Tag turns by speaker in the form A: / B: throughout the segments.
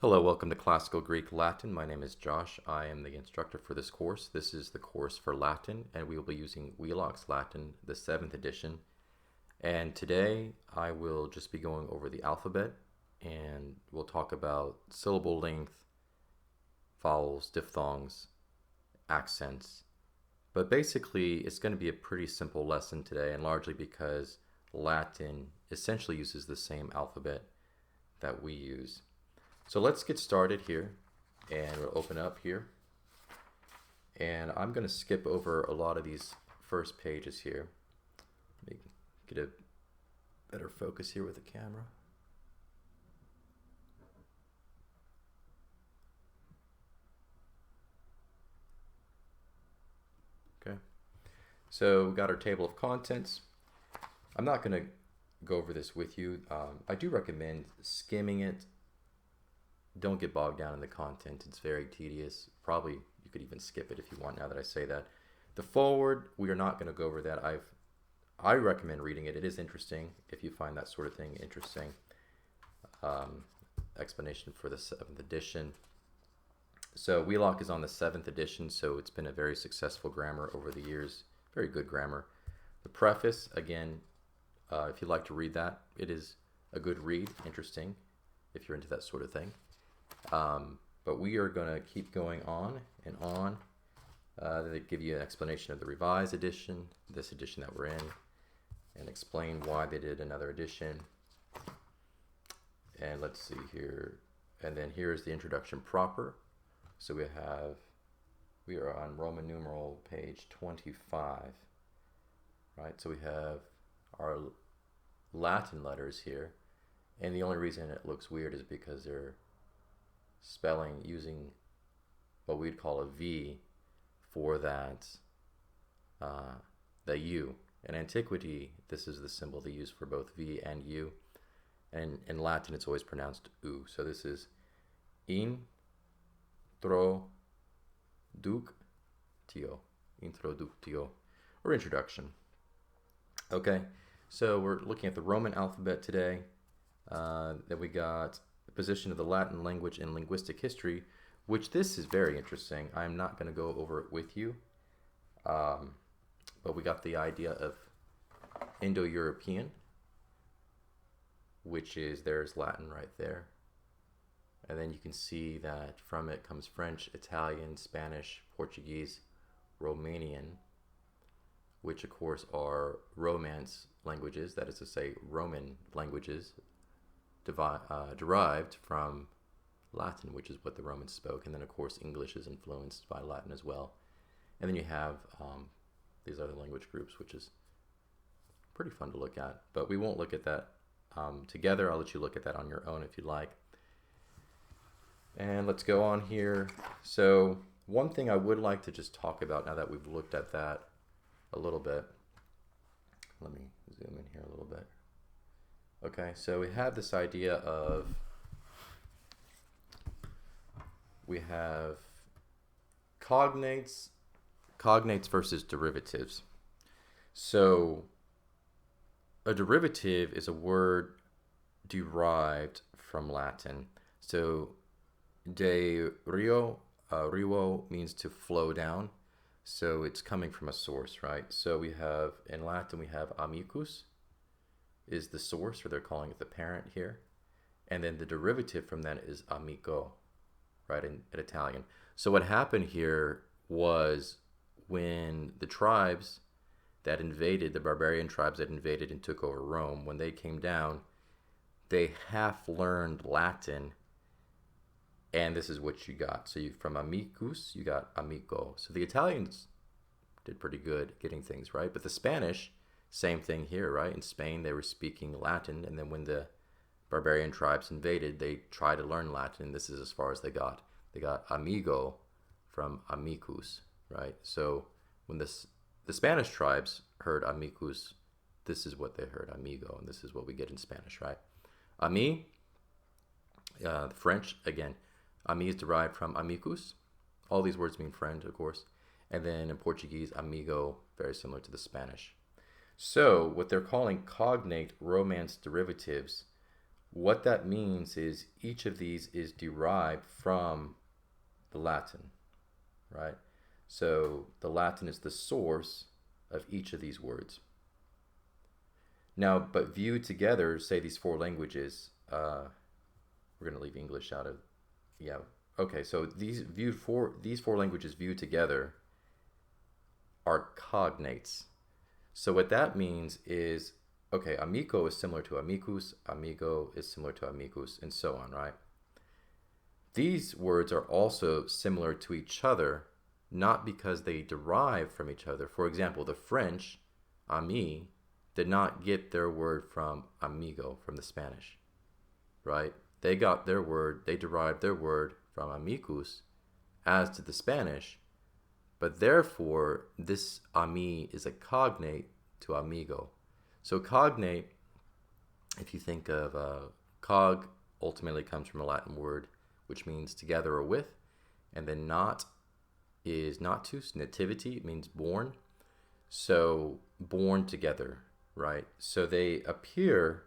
A: Hello, welcome to Classical Greek Latin. My name is Josh. I am the instructor for this course. This is the course for Latin, and we will be using Wheelock's Latin, the 7th edition. And today I will just be going over the alphabet, and we'll talk about syllable length, vowels, diphthongs, accents. But basically, it's going to be a pretty simple lesson today, and largely because Latin essentially uses the same alphabet that we use. So let's get started here, and we'll open up here. And I'm going to skip over a lot of these first pages here. Let me get a better focus here with the camera. Okay, so we got our table of contents. I'm not going to go over this with you. I do recommend skimming it. Don't get bogged down in the content. It's very tedious. Probably you could even skip it if you want now that I say that. The foreword, we are not going to go over that. I recommend reading it. It is interesting if you find that sort of thing interesting. Explanation for the 7th edition. So Wheelock is on the 7th edition, so it's been a very successful grammar over the years. Very good grammar. The preface, again, if you'd like to read that, it is a good read, interesting, if you're into that sort of thing. But we are going to keep going on and on. They give you an explanation of the revised edition, this edition that we're in, and explain why they did another edition. And let's see here. And then here's the introduction proper. So we are on Roman numeral page 25, right? So we have our Latin letters here. And the only reason it looks weird is because they're spelling using what we'd call a V for that, the U. In antiquity, this is the symbol they use for both V and U. And in Latin, it's always pronounced U. So this is introductio, introductio, or introduction. Okay, so we're looking at the Roman alphabet today. Then we got the position of the Latin language in linguistic history, which this is very interesting. I'm not going to go over it with you, but we got the idea of Indo-European, which is, there's Latin right there. And then you can see that from it comes French, Italian, Spanish, Portuguese, Romanian, which of course are Romance languages, that is to say Roman languages, derived from Latin, which is what the Romans spoke. And then of course English is influenced by Latin as well. And then you have these other language groups, which is pretty fun to look at, but we won't look at that together. I'll let you look at that on your own if you'd like. And let's go on here. So one thing I would like to just talk about now that we've looked at that a little bit, let me zoom in here a little bit. Okay, so we have this idea of, we have cognates versus derivatives. So a derivative is a word derived from Latin. So de rio, rio means to flow down. So it's coming from a source, right? So we have, in Latin, we have amicus is the source, or they're calling it the parent here. And then the derivative from that is amico, right, in Italian. So what happened here was when the tribes that invaded, the barbarian tribes that invaded and took over Rome, when they came down, they half learned Latin, and this is what you got. So from amicus, you got amico. So the Italians did pretty good getting things right, but the Spanish, same thing here, right? In Spain, they were speaking Latin, and then when the barbarian tribes invaded, they tried to learn Latin. This is as far as they got. They got amigo from amicus, right? So when the Spanish tribes heard amicus, this is what they heard, amigo, and this is what we get in Spanish, right? Ami, the French, again, ami is derived from amicus. All these words mean friend, of course. And then in Portuguese, amigo, very similar to the Spanish. So what they're calling cognate Romance derivatives What that means is each of these is derived from the Latin, right? So the Latin is the source of each of these words. Now, but viewed together, say these four languages, we're going to leave English out of, yeah. Okay, so these four languages viewed together are cognates. So what that means is, okay, amico is similar to amicus, amigo is similar to amicus, and so on, right? These words are also similar to each other, not because they derive from each other. For example, the French, ami, did not get their word from amigo, from the Spanish, right? They derived their word from amicus, as to the Spanish, but therefore this ami is a cognate to amigo. So cognate, if you think of cog, ultimately comes from a Latin word which means together or with, and then not is natus, nativity, it means born. So born together, right? So they appear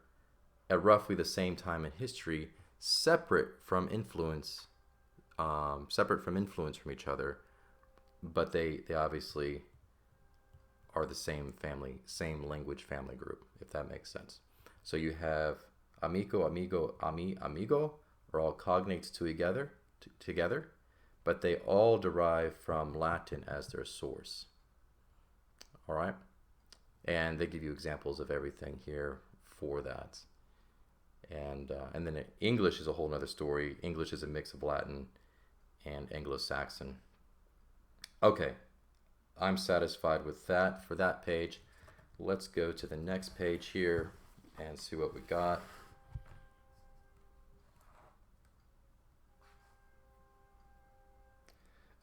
A: at roughly the same time in history, separate from influence from each other, but they obviously are the same family, same language family group, if that makes sense. So you have amico, amigo, ami, amigo are all cognates together, but they all derive from Latin as their source. All right? And they give you examples of everything here for that. And then English is a whole other story. English is a mix of Latin and Anglo-Saxon. Okay, I'm satisfied with that for that page. Let's go to the next page here and see what we got.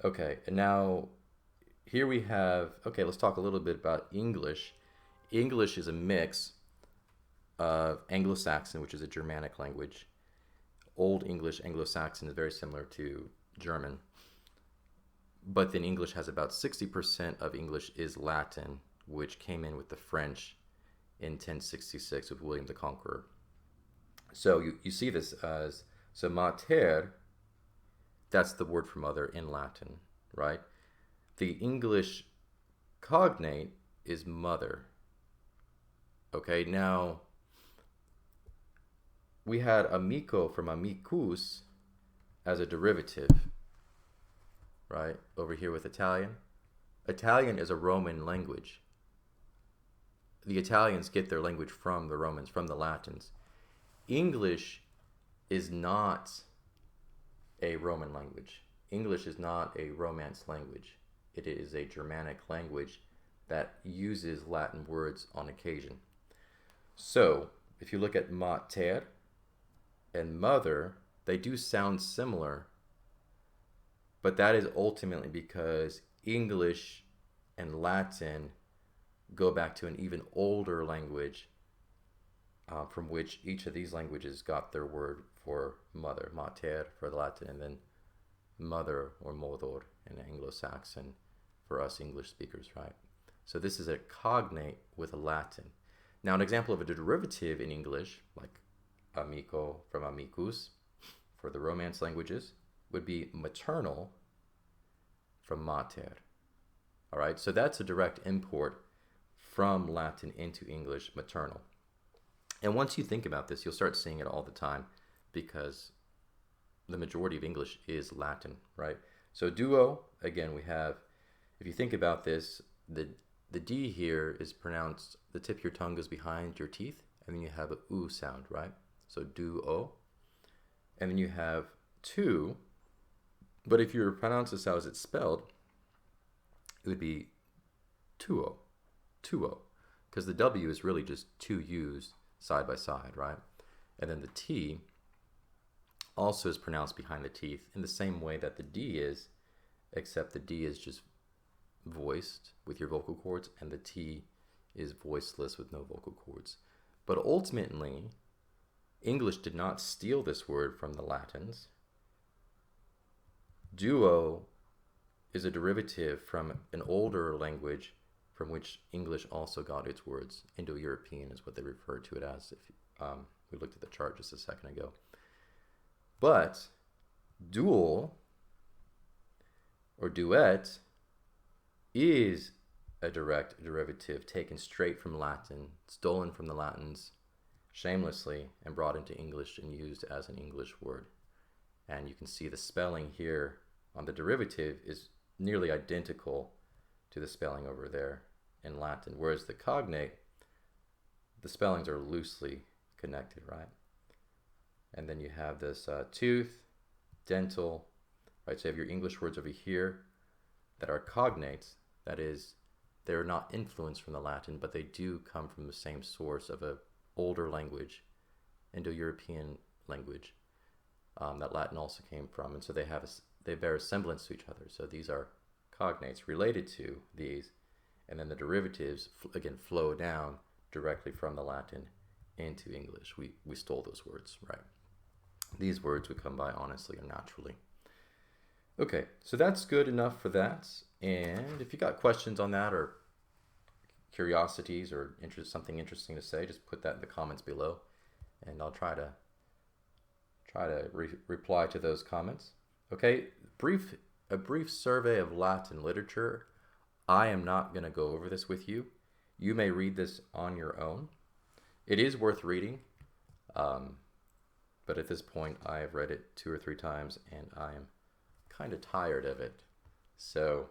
A: Okay, and now here we have, okay, let's talk a little bit about English. English is a mix of Anglo-Saxon, which is a Germanic language. Old English, Anglo-Saxon is very similar to German. But then English has about 60% of English is Latin, which came in with the French in 1066 with William the Conqueror. So you see this as, so mater, that's the word for mother in Latin, right? The English cognate is mother. Okay, now we had amico from amicus as a derivative, right? Over here with Italian. Italian is a Roman language. The Italians get their language from the Romans, from the Latins. English is not a Roman language. English is not a Romance language. It is a Germanic language that uses Latin words on occasion. So, if you look at mater and mother, they do sound similar, but that is ultimately because English and Latin go back to an even older language from which each of these languages got their word for mother, mater for the Latin, and then mother or modor in Anglo-Saxon for us English speakers, right? So this is a cognate with a Latin. Now an example of a derivative in English, like amico from amicus for the Romance languages, would be maternal from mater. All right, so that's a direct import from Latin into English, maternal. And once you think about this, you'll start seeing it all the time because the majority of English is Latin, right? So duo, again, we have, if you think about this, the D here is pronounced, the tip of your tongue goes behind your teeth, and then you have a U sound, right? So duo. And then you have two, but if you were to pronounce this out as it's spelled, it would be tuo, because the W is really just two U's side by side, right? And then the T also is pronounced behind the teeth in the same way that the D is, except the D is just voiced with your vocal cords and the T is voiceless with no vocal cords. But ultimately, English did not steal this word from the Latins. Duo is a derivative from an older language from which English also got its words. Indo-European is what they refer to it as, We looked at the chart just a second ago. But dual or duet is a direct derivative taken straight from Latin, stolen from the Latins shamelessly, and brought into English and used as an English word. And you can see the spelling here on the derivative is nearly identical to the spelling over there in Latin, whereas the cognate, the spellings are loosely connected, right? And then you have this tooth, dental, right? So you have your English words over here that are cognates. That is, they're not influenced from the Latin, but they do come from the same source of a older language, Indo-European language, that Latin also came from, and so they bear a semblance to each other. So these are cognates related to these, and then the derivatives again flow down directly from the Latin into English. We stole those words, right? These words would come by honestly or naturally. Okay, so that's good enough for that. And if you got questions on that or curiosities or something interesting to say, just put that in the comments below, and I'll try to reply to those comments. Okay, a brief survey of Latin literature. I am not going to go over this with you. You may read this on your own. It is worth reading, but at this point I have read it 2 or 3 times and I am kind of tired of it. So,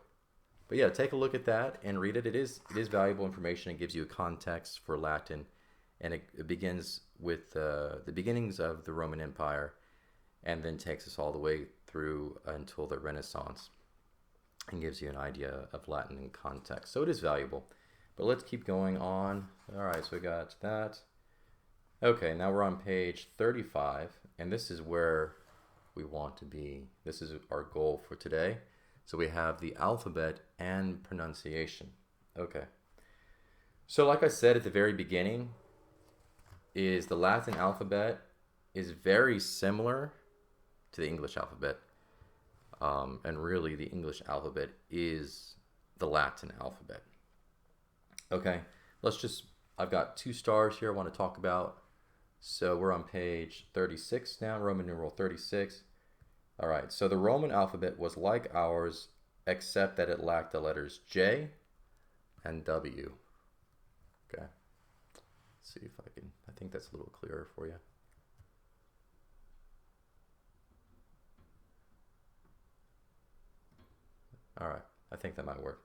A: but yeah, take a look at that and read it. It is valuable information. It gives you a context for Latin, and it begins with the beginnings of the Roman Empire, and then takes us all the way through until the Renaissance, and gives you an idea of Latin in context. So it is valuable. But let's keep going on. All right, so we got that. Okay, now we're on page 35, and this is where we want to be. This is our goal for today. So we have the alphabet and pronunciation. Okay. So like I said at the very beginning, is the Latin alphabet is very similar to the English alphabet. And really the English alphabet is the Latin alphabet. Okay, I've got 2 stars here I want to talk about. So we're on page 36 now, Roman numeral 36. All right, so the Roman alphabet was like ours, except that it lacked the letters J and W. Okay, let's see if I think that's a little clearer for you. All right, I think that might work.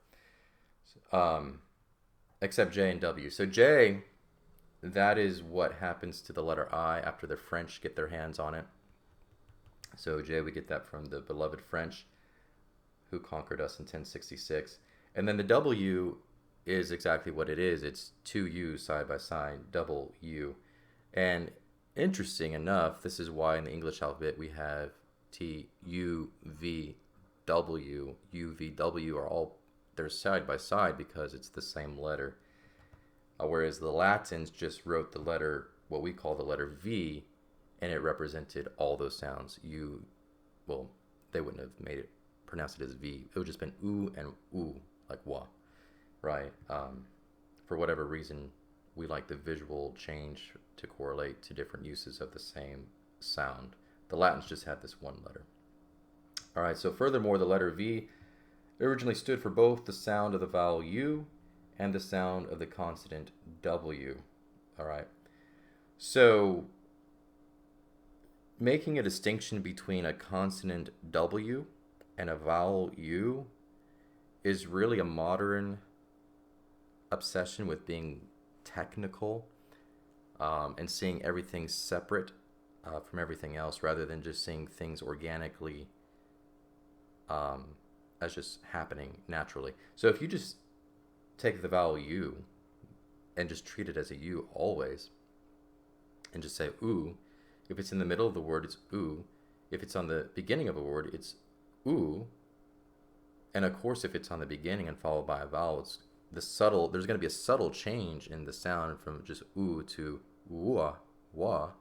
A: Except J and W. So J, that is what happens to the letter I after the French get their hands on it. So J, we get that from the beloved French who conquered us in 1066. And then the W is exactly what it is. It's 2 U's side by side, double U. And interesting enough, this is why in the English alphabet we have T, U, V, W. U, V, W are all, they're side by side because it's the same letter. Whereas the Latins just wrote the letter, what we call the letter V, and it represented all those sounds. U, well, they wouldn't have made it, pronounced it as V. It would just been oo and oo, like wa, right? For whatever reason, we like the visual change to correlate to different uses of the same sound. The Latins just had this one letter. All right, so furthermore, the letter V originally stood for both the sound of the vowel U and the sound of the consonant W. All right, so making a distinction between a consonant W and a vowel U is really a modern obsession with being technical and seeing everything separate from everything else, rather than just seeing things organically as just happening naturally. So if you just take the vowel U and just treat it as a U always, and just say oo, if it's in the middle of the word, it's oo. If it's on the beginning of a word, it's oo. And of course, if it's on the beginning and followed by a vowel, it's there's going to be a subtle change in the sound from just oo to wah, wah.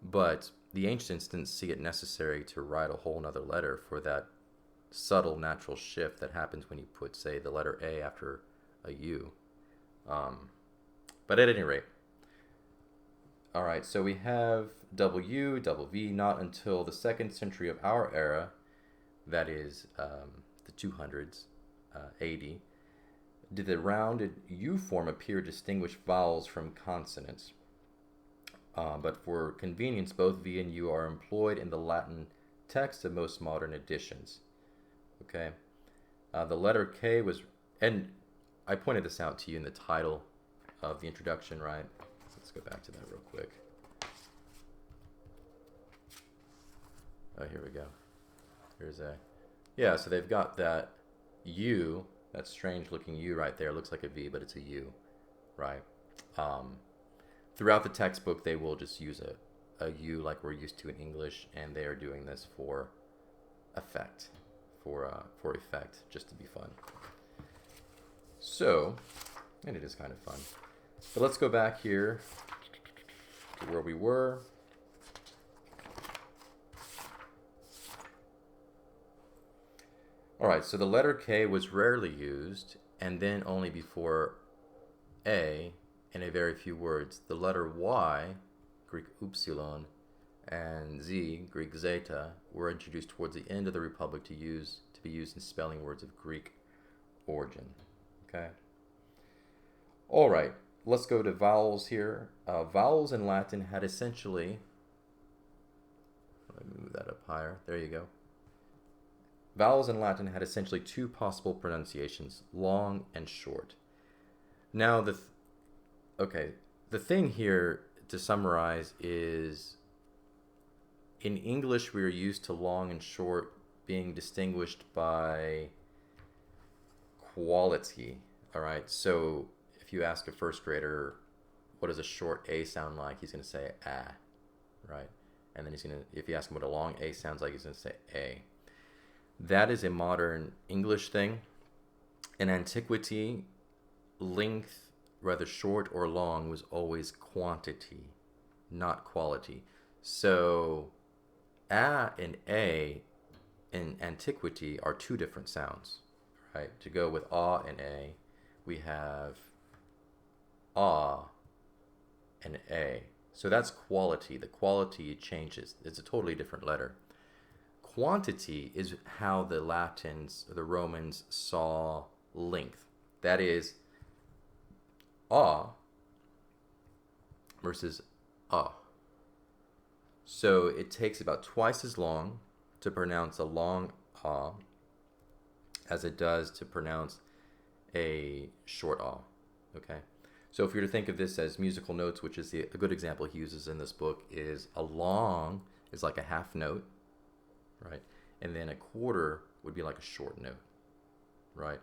A: But the ancients didn't see it necessary to write a whole nother letter for that subtle natural shift that happens when you put, say, the letter A after a U. But at any rate, All right, so we have W, double V, not until the 2nd century of our era, that is the 200s, 80, did the rounded U form appear to distinguish vowels from consonants. But for convenience, both V and U are employed in the Latin text of most modern editions. Okay, the letter K was, and I pointed this out to you in the title of the introduction, right? Let's go back to that real quick. Oh, here we go. Here's a, yeah, so they've got that U, that strange looking U right there. It looks like a V, but it's a U, right? Throughout the textbook, they will just use a U like we're used to in English, and they are doing this for effect, for effect, just to be fun. So, and it is kind of fun. But let's go back here to where we were. All right, so the letter K was rarely used, and then only before A in a very few words. The letter Y, Greek upsilon, and Z, Greek zeta, were introduced towards the end of the Republic to be used in spelling words of Greek origin. Okay. All right, let's go to vowels here. Vowels in Latin had essentially, let me move that up higher. There you go. Vowels in Latin had essentially two possible pronunciations, long and short. Now, the thing here to summarize is in English we are used to long and short being distinguished by quality. All right, so if you ask a first grader what does a short A sound like, he's going to say ah, right? And then if you ask him what a long A sounds like, he's going to say A. That is a modern English thing. In antiquity, length, whether short or long, was always quantity, not quality. So, A and A in antiquity are two different sounds, right? To go with A and A, we have A and A. So that's quality. The quality changes. It's a totally different letter. Quantity is how the Latins, or the Romans, saw length. That is, A versus A. So it takes about twice as long to pronounce a long A as it does to pronounce a short A. Okay? So if you're to think of this as musical notes, which is a good example he uses in this book, is a long is like a half note, right? And then a quarter would be like a short note, right?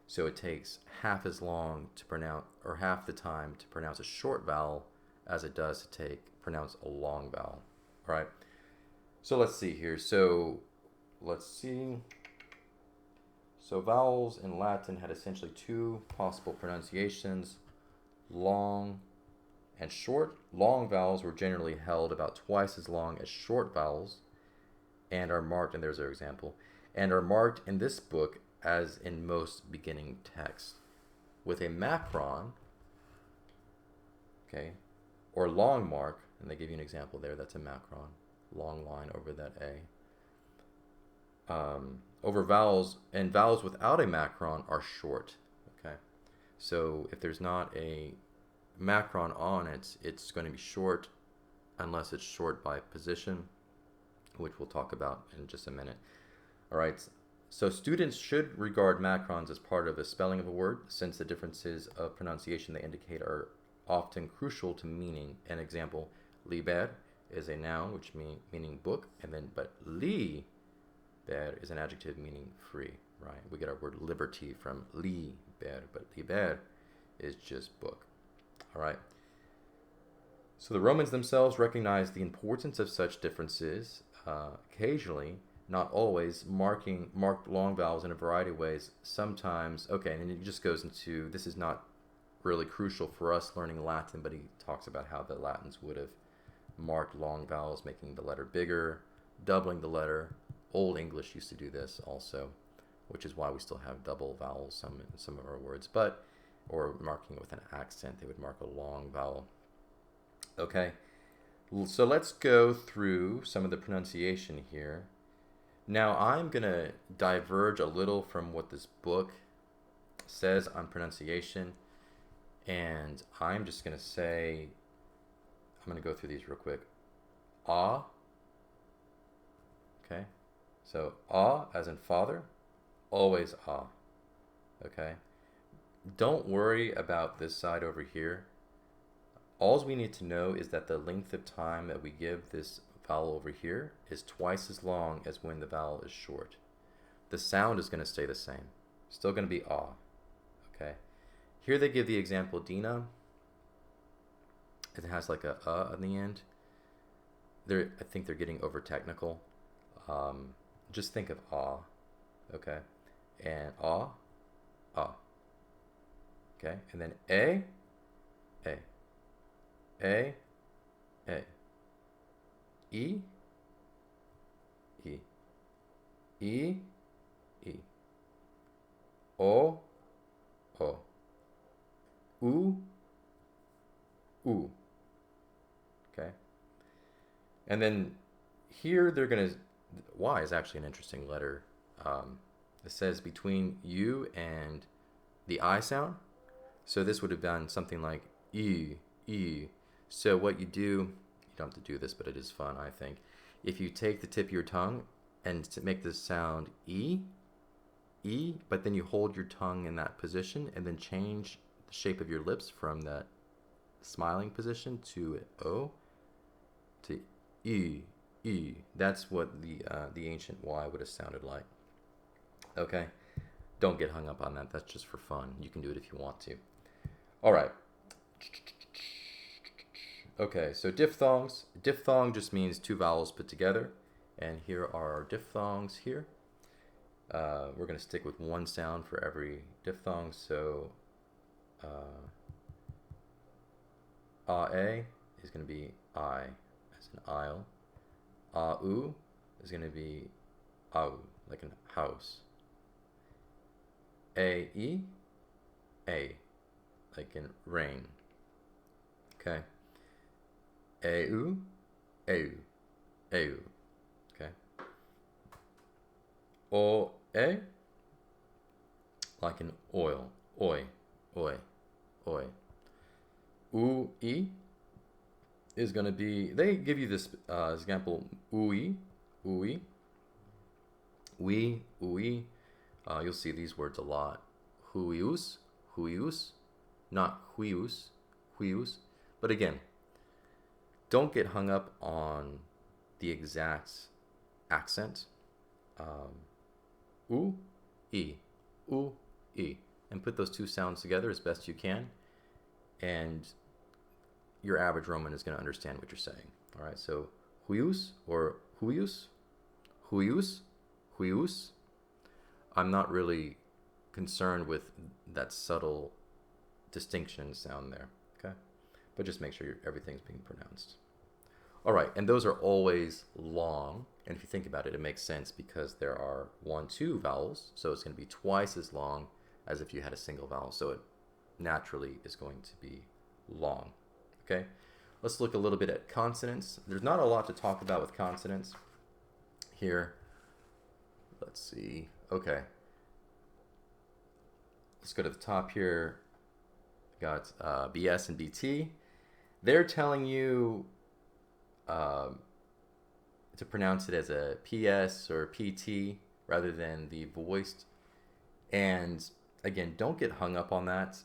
A: So it takes half as long to pronounce, or half the time to pronounce a short vowel as it does to pronounce a long vowel, all right? So let's see here. So let's see. So vowels in Latin had essentially two possible pronunciations, long and short. Long vowels were generally held about twice as long as short vowels, and are marked, and there's our example, and are marked in this book as in most beginning texts with a macron, okay, or long mark, and they give you an example there, that's a macron, long line over that A. Over vowels, and vowels without a macron are short, okay? So if there's not a macron on it, it's going to be short unless it's short by position, which we'll talk about in just a minute. All right, so students should regard macrons as part of the spelling of a word, since the differences of pronunciation they indicate are often crucial to meaning. An example, liber is a noun which meaning book, and then but liber is an adjective meaning free, right? We get our word liberty from liber, but liber is just book. All right. So the Romans themselves recognized the importance of such differences, occasionally, not always, marked long vowels in a variety of ways. Sometimes, okay, and it just goes into, this is not really crucial for us learning Latin, but he talks about how the Latins would have marked long vowels, making the letter bigger, doubling the letter. Old English used to do this also, which is why we still have double vowels in some of our words, or marking with an accent, they would mark a long vowel. Okay, So let's go through some of the pronunciation here. Now I'm going to diverge a little from what this book says on pronunciation, and I'm just going to say, I'm going to go through these real quick. Ah, okay? So ah as in father, always ah, okay? Don't worry about this side over here. All we need to know is that the length of time that we give this vowel over here is twice as long as when the vowel is short. The sound is going to stay the same. Still going to be ah, okay? Here they give the example Dina. It has like a on the end. I think they're getting over technical. Just think of ah, okay? And ah, ah, okay? And then a, a, a, a, e, e, e, e, o, o, u, u, okay? And then here they're going to, Y is actually an interesting letter. It says between U and the I sound. So this would have been something like E, E. So what you do, you don't have to do this, but it is fun, I think. If you take the tip of your tongue and to make this sound E, E, but then you hold your tongue in that position and then change the shape of your lips from that smiling position to O, to E, E. That's what the ancient Y would have sounded like. Okay? Don't get hung up on that. That's just for fun. You can do it if you want to. All right. Okay, so diphthongs. Diphthong just means two vowels put together. And here are our diphthongs here. We're going to stick with one sound for every diphthong. So A is going to be I as an aisle. U is going to be au, like a house. A, like in rain. Okay. Eu, eu, eu. Okay. O, like in oil. Oi, oi, oi. U, is going to be, they give you this example, ui, ui, ui. You'll see these words a lot. Huius, huius, not huius, huius. But again, don't get hung up on the exact accent. U, e, u, e. And put those two sounds together as best you can. And your average Roman is going to understand what you're saying. All right, so huius or huius, huius, huius. I'm not really concerned with that subtle distinction sound there, okay? But just make sure everything's being pronounced. All right, and those are always long. And if you think about it, it makes sense because there are 1, 2 vowels. So it's going to be twice as long as if you had a single vowel. So it naturally is going to be long, okay? Let's look a little bit at consonants. There's not a lot to talk about with consonants here. Let's see. Okay. Let's go to the top here. Got BS and BT. They're telling you to pronounce it as a PS or PT rather than the voiced. And again, don't get hung up on that.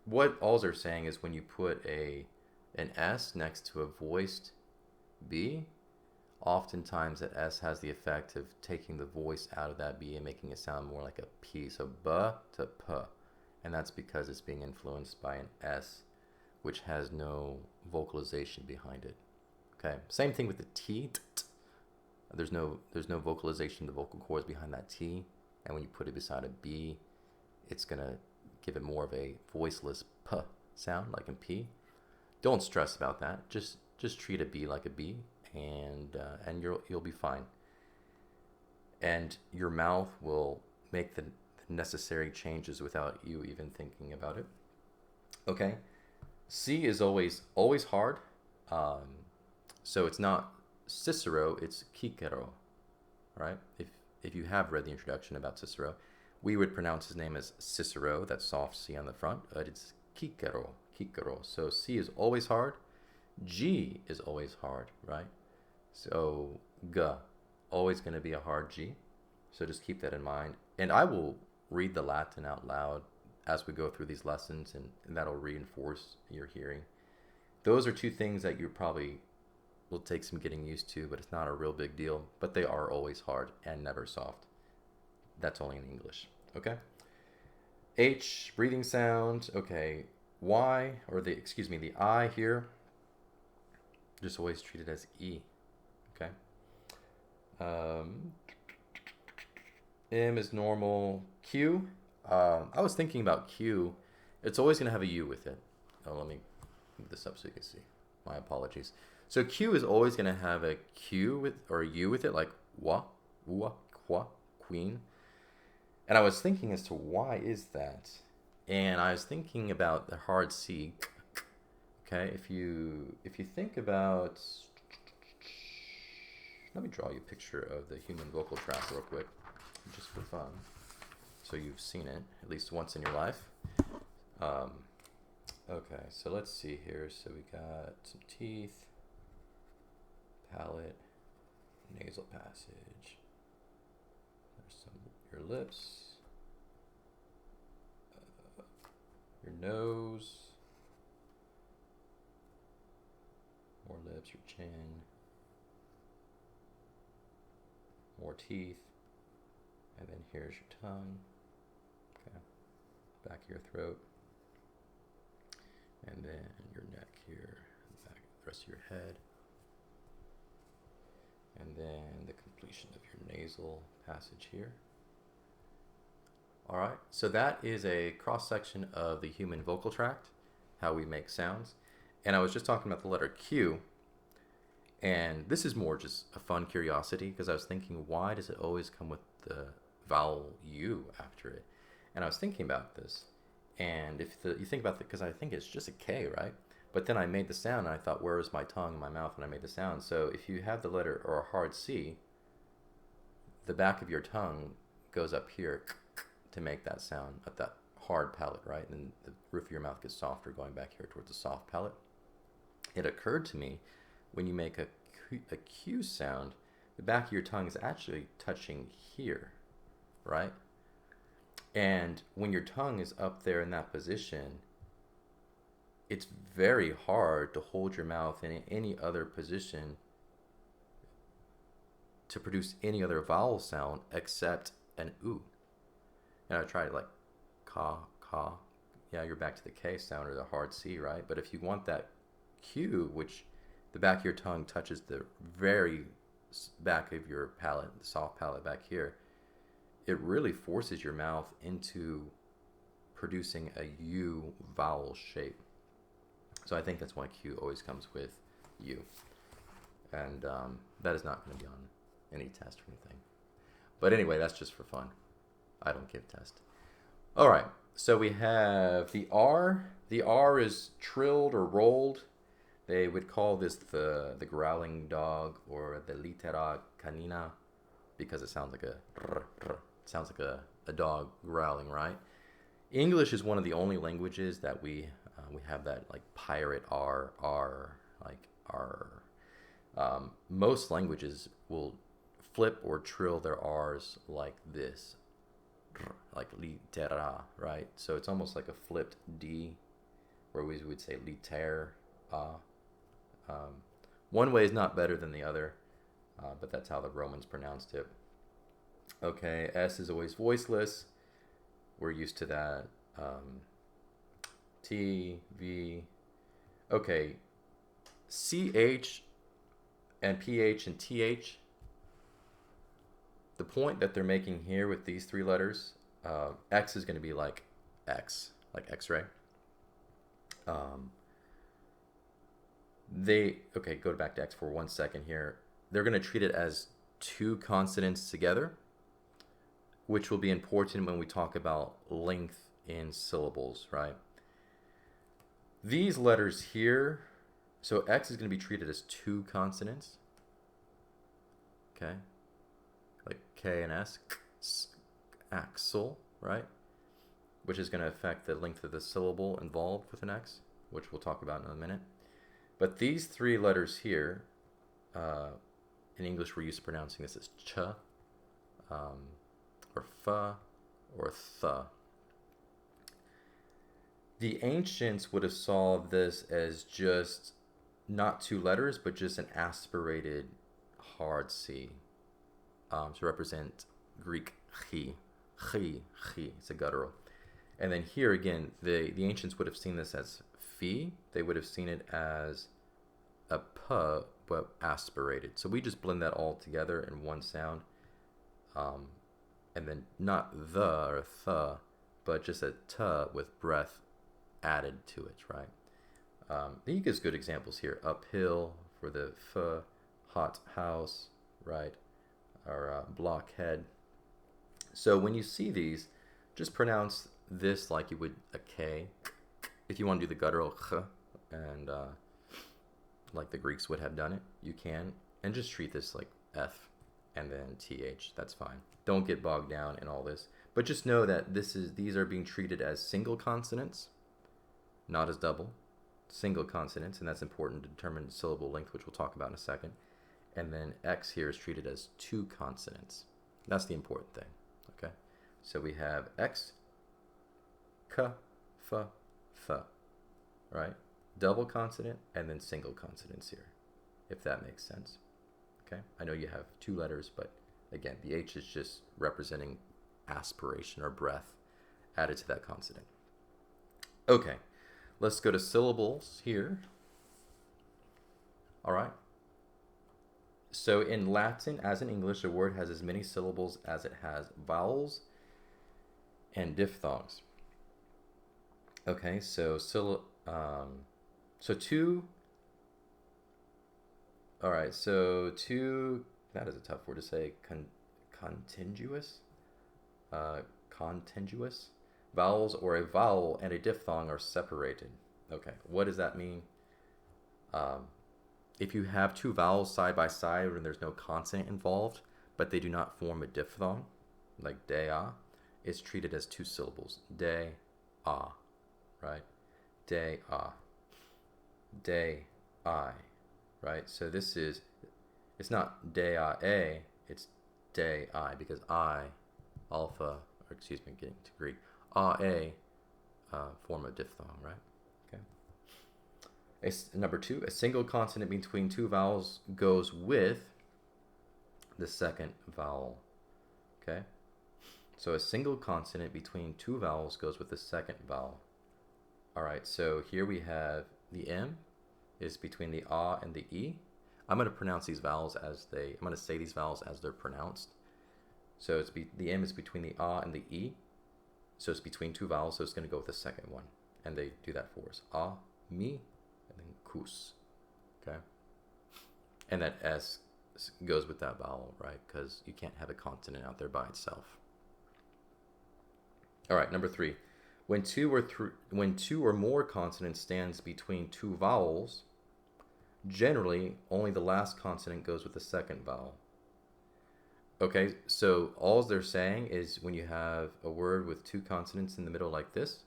A: What all they're saying is when you put an S next to a voiced B, oftentimes that S has the effect of taking the voice out of that B and making it sound more like a P. So B to P. And that's because it's being influenced by an S, which has no vocalization behind it. Okay. Same thing with the T. There's no vocalization of the vocal cords behind that T. And when you put it beside a B, it's going to give it more of a voiceless P sound, like in P. Don't stress about that. Just treat a B like a B, and you'll be fine. And your mouth will make the necessary changes without you even thinking about it. Okay. C is always hard. So it's not Cicero, it's Cicero, right? If you have read the introduction about Cicero, we would pronounce his name as Cicero, that soft C on the front, but it's Cicero, Cicero. So C is always hard, G is always hard, right? So G, always going to be a hard G. So just keep that in mind. And I will read the Latin out loud as we go through these lessons, and that'll reinforce your hearing. Those are two things that you probably will take some getting used to, but it's not a real big deal. But they are always hard and never soft. That's only in English. Okay? H, breathing sound. Okay. Y, or the I here, just always treat it as E. Okay? M is normal. Q, I was thinking about Q. It's always going to have a U with it. Oh, let me move this up so you can see. My apologies. So Q is always going to have a Q with, or a U with it, like wa, qua, queen. And I was thinking as to why is that? And I was thinking about the hard C. Okay, if you think about, let me draw you a picture of the human vocal tract real quick, just for fun, so you've seen it at least once in your life. Okay, so let's see here. So we got some teeth, palate, nasal passage. There's some your lips, your nose, more lips, your chin, more teeth, and then here's your tongue. Okay, back of your throat, and then your neck here, back the rest of your head, and then the completion of your nasal passage here. All right, so that is a cross-section of the human vocal tract, how we make sounds. And I was just talking about the letter Q, and this is more just a fun curiosity because I was thinking, why does it always come with the vowel U after it? And I was thinking about this, and if you think about it, because I think it's just a K, right? But then I made the sound, and I thought, where is my tongue in my mouth when I made the sound? So if you have the letter or a hard C, the back of your tongue goes up here to make that sound at that hard palate, right? And the roof of your mouth gets softer going back here towards the soft palate. It occurred to me, when you make a Q sound, the back of your tongue is actually touching here, right? And when your tongue is up there in that position, it's very hard to hold your mouth in any other position to produce any other vowel sound except an oo. And I tried like ka, ka. Yeah, you're back to the K sound or the hard C, right? But if you want that Q, which the back of your tongue touches the very back of your palate, the soft palate back here, it really forces your mouth into producing a U vowel shape. So I think that's why Q always comes with U. And that is not going to be on any test or anything. But anyway, that's just for fun. I don't give tests. All right, so we have the R. The R is trilled or rolled. They would call this the growling dog or the litera canina because it sounds like a dog growling, right? English is one of the only languages that we have that like pirate R, like R. Most languages will flip or trill their R's like this, like litera, right? So it's almost like a flipped D, where we would say liter. One way is not better than the other, but that's how the Romans pronounced it. Okay, S is always voiceless. We're used to that. T, V. Okay, CH and PH and TH. The point that they're making here with these three letters, X is going to be like X, like X-ray. Go back to X for 1 second here. They're going to treat it as two consonants together, which will be important when we talk about length in syllables, right? These letters here, So X is going to be treated as two consonants. Okay. Like K and S. Axle, right? Which is going to affect the length of the syllable involved with an X, which we'll talk about in a minute. But these three letters here, in English we're used to pronouncing this as ch, or f, or th. The ancients would have saw this as just not two letters, but just an aspirated hard C to represent Greek chi. It's a guttural. And then here again, the ancients would have seen this as phi. They would have seen it as a p, but aspirated. So we just blend that all together in one sound. And then not the or th, but just a t with breath added to it, right? He gives good examples here. Uphill for the f, hot house, right? Or blockhead. So when you see these, just pronounce this like you would a K. If you want to do the guttural ch, and like the Greeks would have done it, you can. And just treat this like F and then TH. That's fine. Don't get bogged down in all this. But just know that these are being treated as single consonants, not as double. Single consonants, and that's important to determine syllable length, which we'll talk about in a second. And then X here is treated as two consonants. That's the important thing. Okay? So we have X, K, F, Th. Right? Double consonant and then single consonants here, if that makes sense. Okay? I know you have two letters, but again, the H is just representing aspiration or breath added to that consonant. Okay, let's go to syllables here. All right. So in Latin, as in English, a word has as many syllables as it has vowels and diphthongs. Okay, so two. All right, so two. That is a tough word to say. Contiguous. Contiguous. Vowels or a vowel and a diphthong are separated. Okay, what does that mean? If you have two vowels side by side and there's no consonant involved, but they do not form a diphthong, like de-a, it's treated as two syllables. De-a, right? De-a. De-I, right? So this is, it's not de-a-a, it's de-I, because I, alpha, or excuse me, getting to Greek, a, form a diphthong, right? Number two, a single consonant between two vowels goes with the second vowel. Okay? So a single consonant between two vowels goes with the second vowel. All right, so here we have the M is between the A and the E. I'm going to pronounce these vowels I'm going to say these vowels as they're pronounced. So the M is between the A and the E. So it's between two vowels, so it's going to go with the second one. And they do that for us. A, mi, and then kus. Okay? And that S goes with that vowel, right? Because you can't have a consonant out there by itself. All right, number three. When two or more consonants stands between two vowels, generally only the last consonant goes with the second vowel. Okay, so all they're saying is when you have a word with two consonants in the middle like this,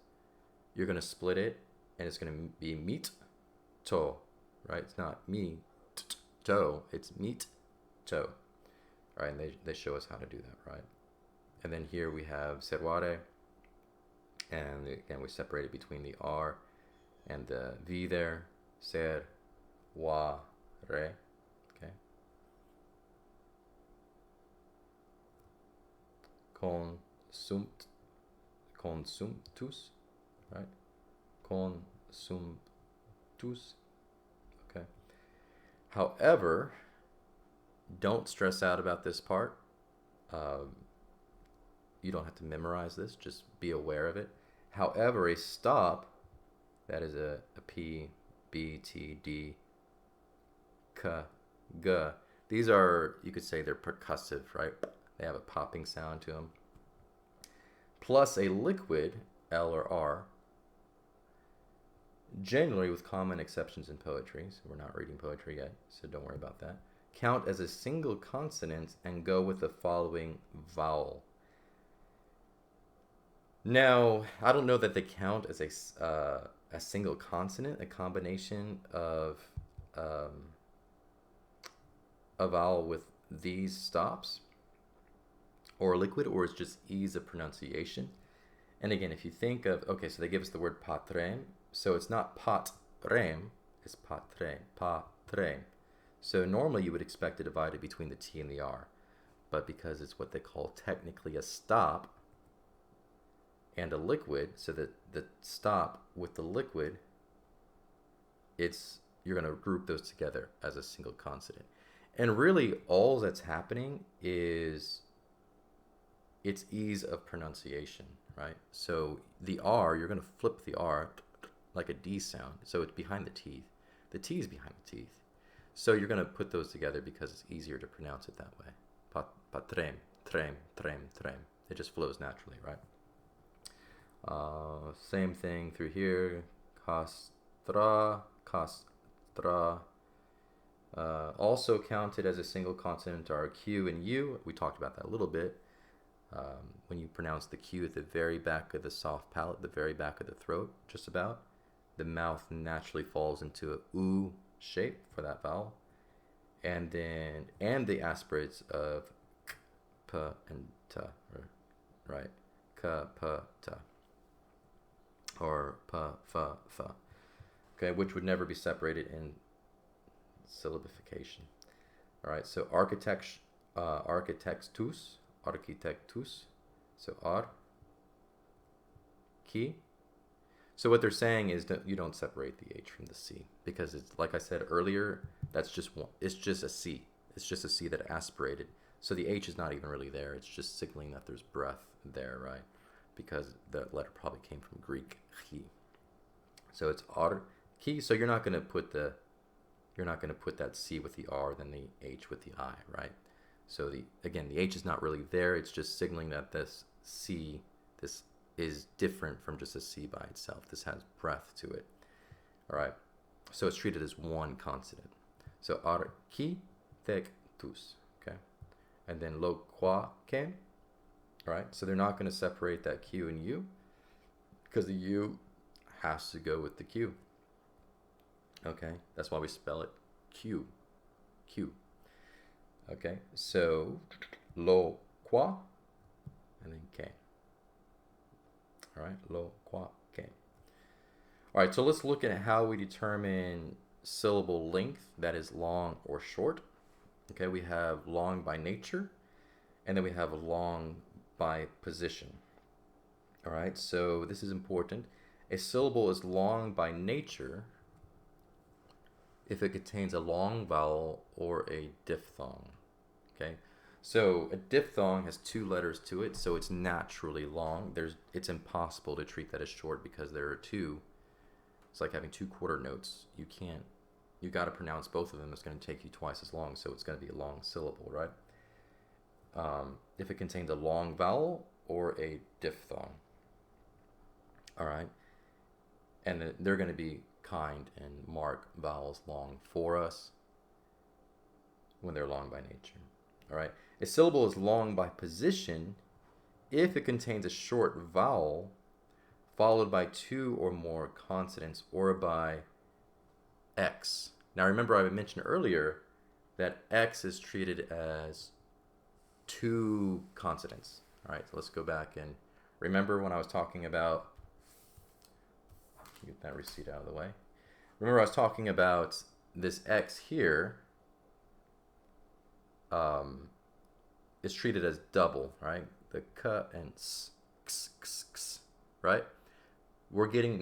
A: you're going to split it, and it's going to be meet, to, right? It's not me, to, it's meet, to. All right, and they show us how to do that, right? And then here we have servare, and again we separate it between the R and the V there, ser, wa, re, okay? Consumtus, right? Consumtus, okay? However, don't stress out about this part. You don't have to memorize this, just be aware of it. However, a stop, that is a P, B, T, D, K, G. These are, you could say they're percussive, right? They have a popping sound to them. Plus a liquid, L or R, generally with common exceptions in poetry, so we're not reading poetry yet, so don't worry about that, count as a single consonant and go with the following vowel. Now, I don't know that they count as a single consonant, a combination of um, a vowel with these stops, or a liquid, or it's just ease of pronunciation. And again, if you think of, okay, so they give us the word patrem, so it's not patrem, it's patrem. So normally you would expect to divide it between the T and the R, but because it's what they call technically a stop and a liquid, so that the stop with the liquid, you're going to group those together as a single consonant. And really all that's happening is it's ease of pronunciation, right? So the R, you're going to flip the R like a D sound, so it's behind the teeth. The T is behind the teeth. So you're going to put those together because it's easier to pronounce it that way. Patrem, trem, trem, trem. It just flows naturally, right? Same thing through here. Castra, castra. Also counted as a single consonant are Q and U. We talked about that a little bit. When you pronounce the Q at the very back of the soft palate, the very back of the throat, just about, the mouth naturally falls into a U shape for that vowel. And the aspirates of K, P, and T, right? K, P, T. Or P, F, F. Okay, which would never be separated in syllabification. All right, so architectus, so ar, ki. So what they're saying is that you don't separate the H from the C because it's, like I said earlier, that's just one. It's just a C. It's just a C that aspirated. So the H is not even really there. It's just signaling that there's breath there, right? Because the letter probably came from Greek chi. So it's ar, ki. So you're not going to put that C with the R, then the H with the I, right? So the H is not really there. It's just signaling that this C, this is different from just a C by itself. This has breath to it. All right. So it's treated as one consonant. So architectus, okay? And then loquacem, all right? So they're not going to separate that Q and U because the U has to go with the Q. Okay? That's why we spell it Q. Q. Okay? So loqua and then K. All right, lo, qua, ke. All right, so let's look at how we determine syllable length, that is long or short. Okay, we have long by nature, and then we have long by position. All right, so this is important. A syllable is long by nature if it contains a long vowel or a diphthong. Okay, so a diphthong has two letters to it, so it's naturally long. It's impossible to treat that as short because there are two. It's like having two quarter notes. You got to pronounce both of them. It's going to take you twice as long, so it's going to be a long syllable, right? If it contains a long vowel or a diphthong. All right, and they're going to be kind and mark vowels long for us when they're long by nature. All right. A syllable is long by position if it contains a short vowel followed by two or more consonants or by X. Now remember I mentioned earlier that X is treated as two consonants. All right, so let's go back and remember when I was talking about, get that receipt out of the way. Remember I was talking about this X here is treated as double, right? The k and s, x, x, x, right? We're getting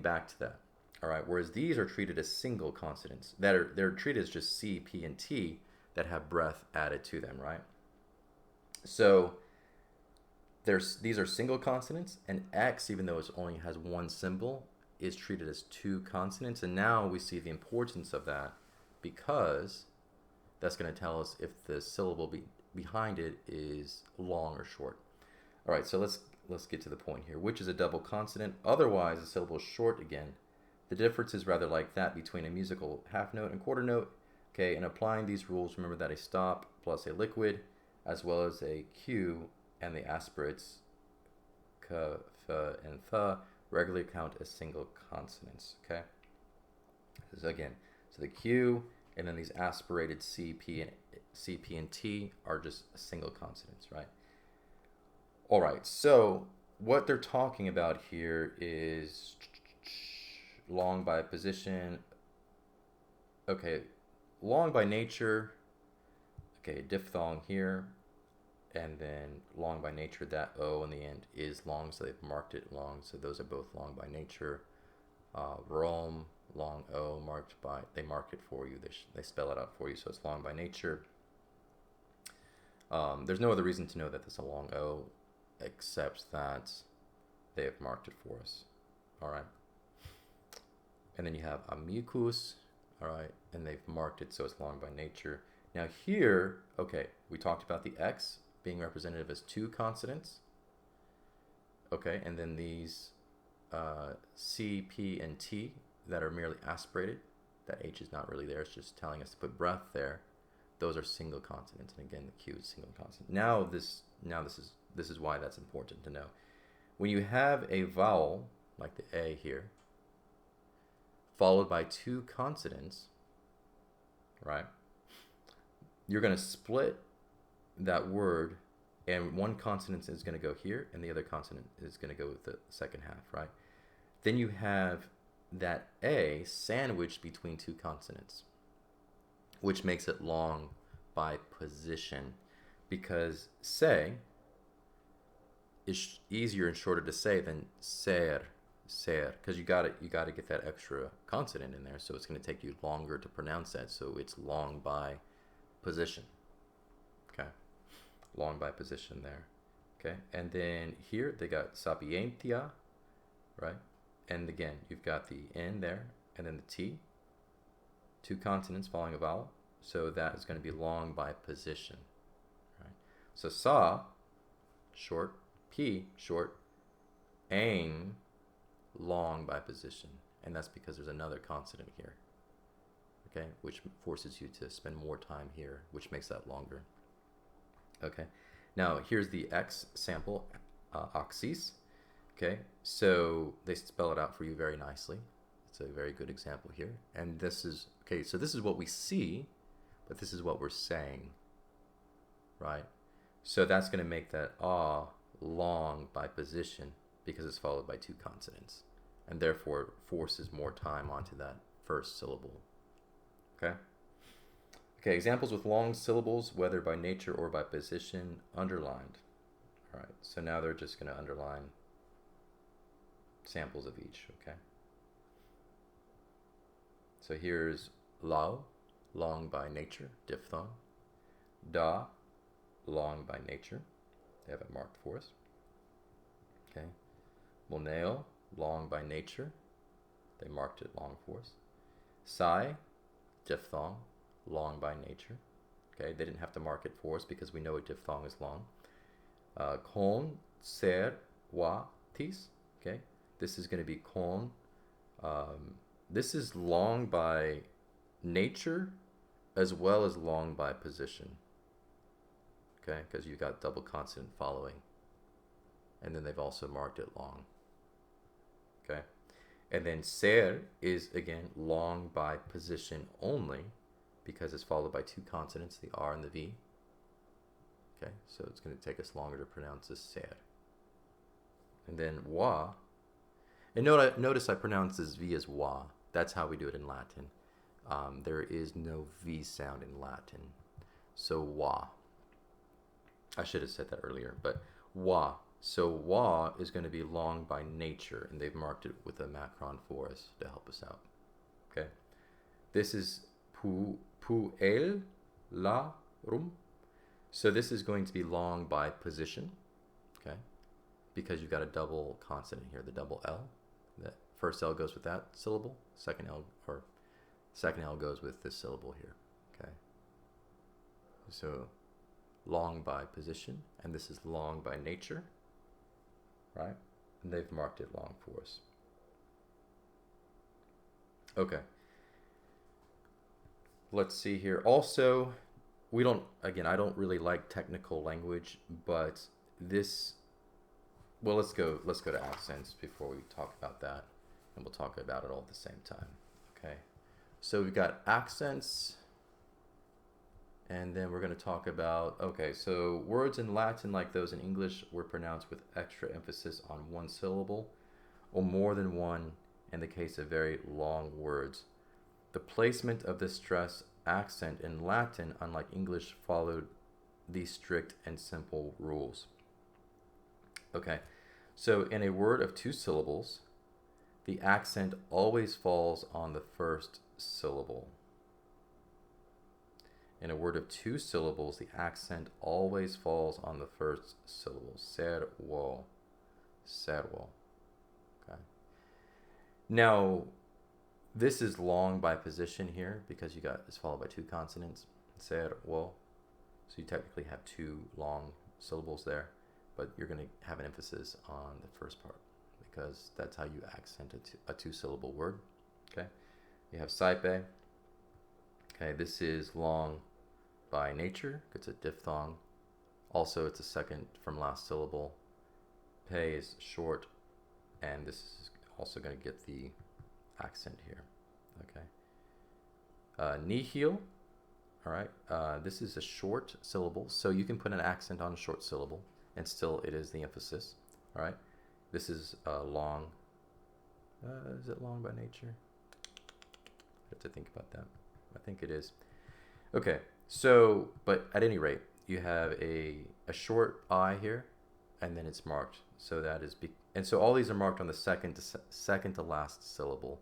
A: back to that. All right, whereas these are treated as single consonants they're treated as just C, P, and T that have breath added to them, right? So these are single consonants, and X, even though it only has one symbol, is treated as two consonants. And now we see the importance of that because that's going to tell us if the syllable behind it is long or short. All right, so let's get to the point here. Which is a double consonant? Otherwise, the syllable is short again, The difference is rather like that between a musical half note and quarter note. Okay, and applying these rules, remember that a stop plus a liquid, as well as a Q and the aspirates k, f, and th regularly count as single consonants. Okay, so again, so the Q and then these aspirated C, P, and T are just single consonants, right? All right, so what they're talking about here is long by position. Okay, long by nature. Okay, diphthong here, and then long by nature, that O in the end is long, so they've marked it long, so those are both long by nature. Rome, long O, marked by, they mark it for you, they spell it out for you, so it's long by nature. There's no other reason to know that this is a long O, except that they have marked it for us. All right. And then you have amicus, all right, and they've marked it so it's long by nature. Now here, okay, we talked about the X being representative as two consonants. Okay, and then these C, P, and T that are merely aspirated. That H is not really there, it's just telling us to put breath there. Those are single consonants, and again, the Q is single consonant. Now this is why that's important to know. When you have a vowel, like the A here, followed by two consonants, right? You're going to split that word, and one consonant is going to go here, and the other consonant is going to go with the second half, right? Then you have that A sandwiched between two consonants, which makes it long by position, because say is easier and shorter to say than ser, because you got to get that extra consonant in there, so it's going to take you longer to pronounce that, so it's long by position. Okay, long by position there. Okay, and then here they got sapientia, right? And again, you've got the N there, and then the T, two consonants following a vowel, so that is going to be long by position, right? So sa, short, P, short, ain, long by position, and that's because there's another consonant here, okay, which forces you to spend more time here, which makes that longer. Okay, now here's the X sample, oxys. Okay, so they spell it out for you very nicely. It's a very good example here, and this is, okay, so this is what we see, but this is what we're saying, right? So that's going to make that long by position because it's followed by two consonants, and therefore forces more time onto that first syllable. Okay? Okay, examples with long syllables, whether by nature or by position, underlined. All right, so now they're just going to underline samples of each, okay? So here's lao, long by nature, diphthong. Da, long by nature. They have it marked for us. Okay. Moneo, long by nature. They marked it long for us. Sai, diphthong, long by nature. Okay, they didn't have to mark it for us because we know a diphthong is long. Kon, ser, wa, tis. Okay, this is going to be kon. This is long by nature as well as long by position. Okay, because you've got double consonant following. And then they've also marked it long. Okay, and then ser is again long by position only because it's followed by two consonants, the R and the V. Okay, so it's going to take us longer to pronounce this ser. And then wa, and notice I pronounce this V as wa. That's how we do it in Latin. There is no V sound in Latin. So wa. I should have said that earlier, but wa. So wa is going to be long by nature, and they've marked it with a macron for us to help us out. Okay. This is pu el la rum. So this is going to be long by position. Okay. Because you've got a double consonant here, the double L. The first L goes with that syllable, second L goes with this syllable here. Okay. So long by position, and this is long by nature, right? And they've marked it long for us. Okay. Let's see here. Also, we don't, again, I don't really like technical language, but this, well, let's go to accents before we talk about that, and we'll talk about it all at the same time. Okay. So we've got accents, and then we're going to talk about, okay, so words in Latin like those in English were pronounced with extra emphasis on one syllable or more than one in the case of very long words. The placement of the stress accent in Latin, unlike English, followed these strict and simple rules. Okay, so in a word of two syllables, the accent always falls on the first syllable. In a word of two syllables, the accent always falls on the first syllable. Servo. Servo. Okay. Now, this is long by position here because you got it's followed by two consonants. Servo. So you technically have two long syllables there, but you're going to have an emphasis on the first part because that's how you accent a two-syllable word. Okay. You have saipe. Okay, this is long by nature. It's a diphthong. Also, it's a second from last syllable. Pe is short, and this is also going to get the accent here. Okay. Nihil. All right. This is a short syllable, so you can put an accent on a short syllable, and still it is the emphasis. All right. This is long. Is it long by nature? I have to think about that. I think it is. Okay. So, but at any rate, you have a short I here, and then it's marked. So that is, and so all these are marked on the second to last syllable,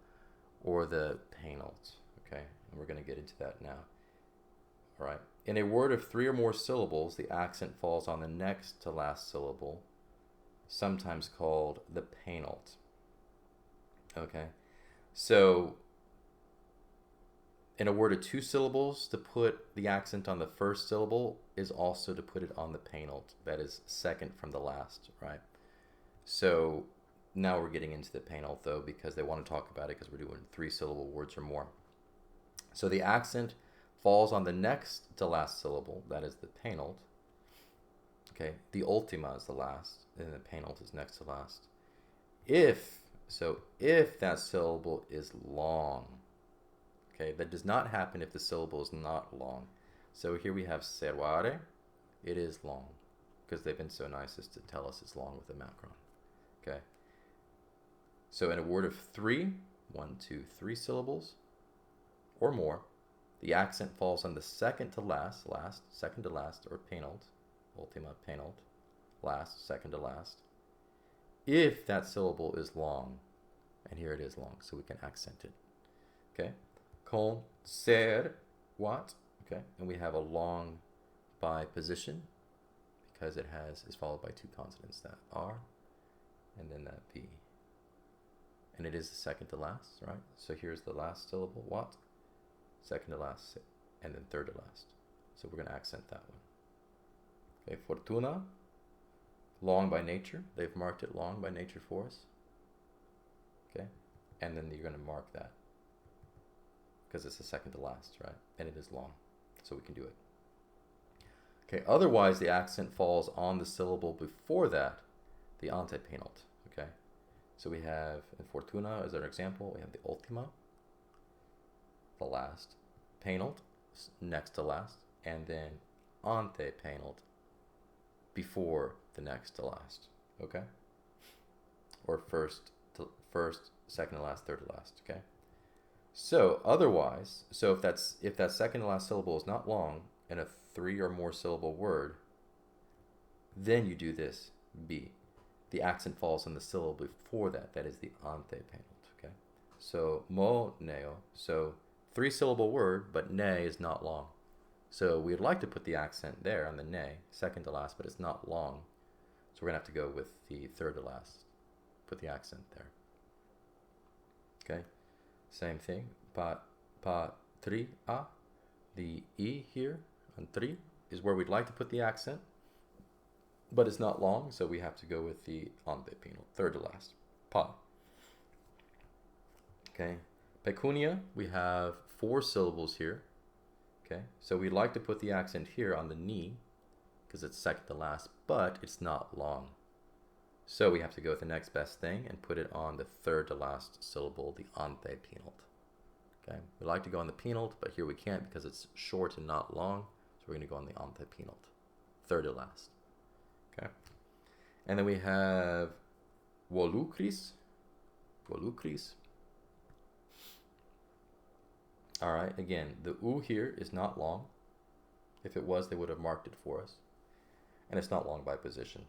A: or the penult. Okay, and we're going to get into that now. All right. In a word of three or more syllables, the accent falls on the next to last syllable, sometimes called the penult. Okay, so in a word of two syllables, to put the accent on the first syllable is also to put it on the penult. That is second from the last, right? So now we're getting into the penult, though, because they want to talk about it because we're doing three-syllable words or more. So the accent falls on the next to last syllable. That is the penult. Okay, the ultima is the last, and the penult is next to last. If that syllable is long, okay, that does not happen if the syllable is not long. So here we have servare. It is long because they've been so nice as to tell us it's long with the macron. Okay. So in a word of three, 1, 2, 3 syllables or more, the accent falls on the second to last, second to last, or penult, ultima penult, last, second to last, if that syllable is long. And here it is long, so we can accent it. Okay. Conservat. Okay. And we have a long by position because it is followed by two consonants, that R and then that B. And it is the second to last, right? So here's the last syllable, what? Second to last, and then third to last. So we're going to accent that one. Okay, fortuna, long by nature. They've marked it long by nature for us. Okay, and then you're going to mark that because it's the second to last, right? And it is long, so we can do it. Okay, otherwise the accent falls on the syllable before that, the antepenult. Okay, so we have in fortuna as an example, we have the ultima, the last, penult, next to last, and then antepenult, before the next to last. Okay, or first, second to last, third to last. Okay, so otherwise, so if that second to last syllable is not long in a 3 or more syllable word, then you do this B. The accent falls on the syllable before that. That is the antepenult. Okay, so mo neo. So 3-syllable word, but ne is not long. So we'd like to put the accent there on the ne, second to last, but it's not long. So we're gonna have to go with the third to last. Put the accent there. Okay, same thing. Patria. The E here on 3 is where we'd like to put the accent, but it's not long, so we have to go with the antepenult, third to last. Pa. Okay, Pecunia, we have 4 syllables here. Okay, so we'd like to put the accent here on the ni because it's second to last, but it's not long. So we have to go with the next best thing and put it on the third to last syllable, the antepenult. Okay, we like to go on the penult, but here we can't because it's short and not long. So we're going to go on the antepenult, third to last. Okay, and then we have volucris. Volucris. All right, again, the U here is not long. If it was, they would have marked it for us. And it's not long by position.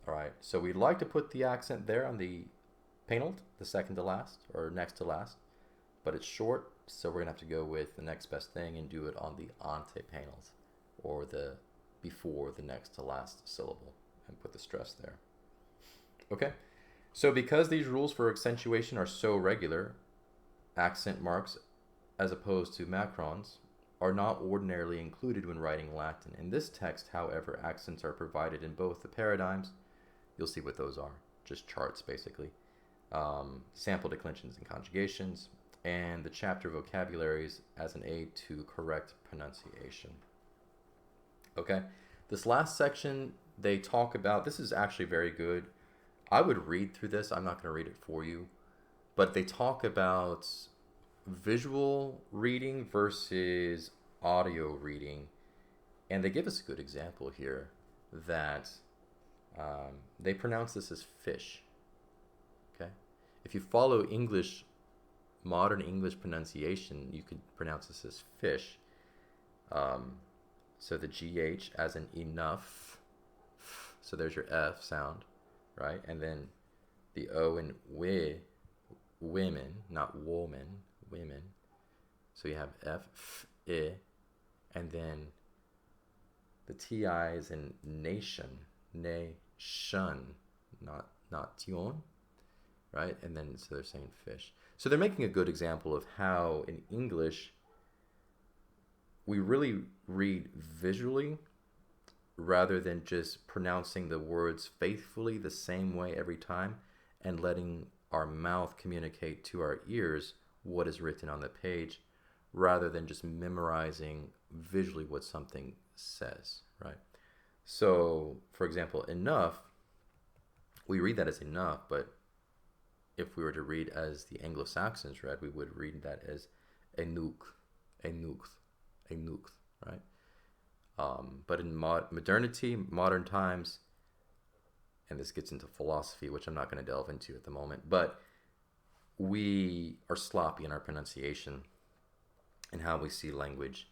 A: All right, so we'd like to put the accent there on the penult, the second to last, or next to last, but it's short, so we're gonna have to go with the next best thing and do it on the antepenult, or the before the next to last syllable, and put the stress there. Okay, so because these rules for accentuation are so regular, accent marks, as opposed to macrons, are not ordinarily included when writing Latin. In this text, however, accents are provided in both the paradigms. You'll see what those are, just charts basically. Sample declensions and conjugations, and the chapter vocabularies as an aid to correct pronunciation. Okay, this last section they talk about, this is actually very good. I would read through this, I'm not going to read it for you, but they talk about visual reading versus audio reading, and they give us a good example here that they pronounce this as fish. Okay, if you follow English, modern English pronunciation, you could pronounce this as fish. So the GH as in enough, so there's your F sound, right? And then the O in we, women, not woman, women. So you have F, F, I, and then the TI is in nation, nation, not nation, right? And then so they're saying fish. So they're making a good example of how in English we really read visually rather than just pronouncing the words faithfully the same way every time and letting our mouth communicate to our ears what is written on the page rather than just memorizing visually what something says, right? So, for example, enough, we read that as enough, but if we were to read as the Anglo-Saxons read, we would read that as enuk, enuk, enuk, right? But in modernity, modern times, and this gets into philosophy, which I'm not going to delve into at the moment, but we are sloppy in our pronunciation and how we see language.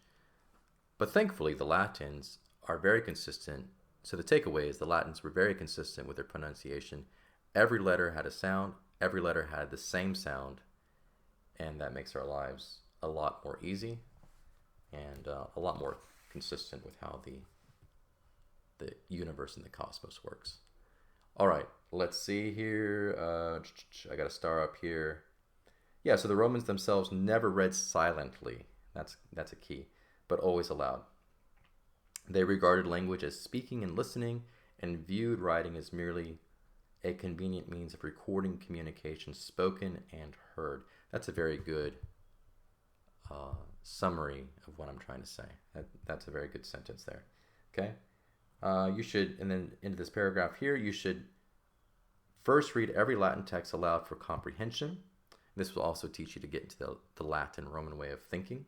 A: But thankfully, the Latins are very consistent. So the takeaway is the Latins were very consistent with their pronunciation. Every letter had a sound. Every letter had the same sound. And that makes our lives a lot more easy and a lot more consistent with how the universe and the cosmos works. All right, let's see here. I got a star up here. Yeah, so the Romans themselves never read silently. That's a key, but always aloud. They regarded language as speaking and listening and viewed writing as merely a convenient means of recording communication spoken and heard. That's a very good summary of what I'm trying to say. That's a very good sentence there. Okay? You should, and then into this paragraph here, you should first read every Latin text aloud for comprehension. This will also teach you to get into the Latin Roman way of thinking.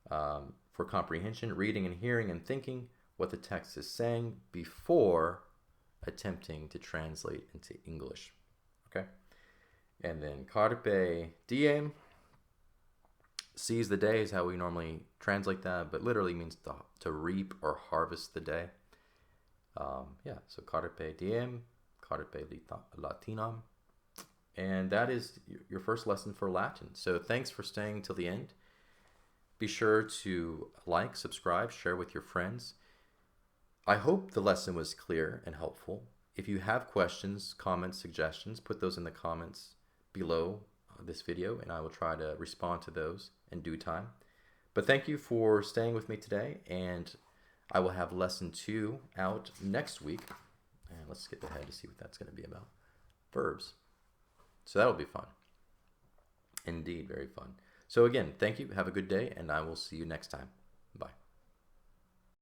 A: For comprehension, reading and hearing and thinking what the text is saying before attempting to translate into English. Okay? And then carpe diem, seize the day is how we normally translate that, but literally means to reap or harvest the day. So carpe diem, carpe latinam. And that is your first lesson for Latin. So thanks for staying till the end. Be sure to like, subscribe, share with your friends. I hope the lesson was clear and helpful. If you have questions, comments, suggestions, put those in the comments below this video, and I will try to respond to those in due time. But thank you for staying with me today, and I will have lesson 2 out next week. And let's skip ahead to see what that's going to be about. Verbs. So that'll be fun. Indeed, very fun. So again, thank you. Have a good day, and I will see you next time.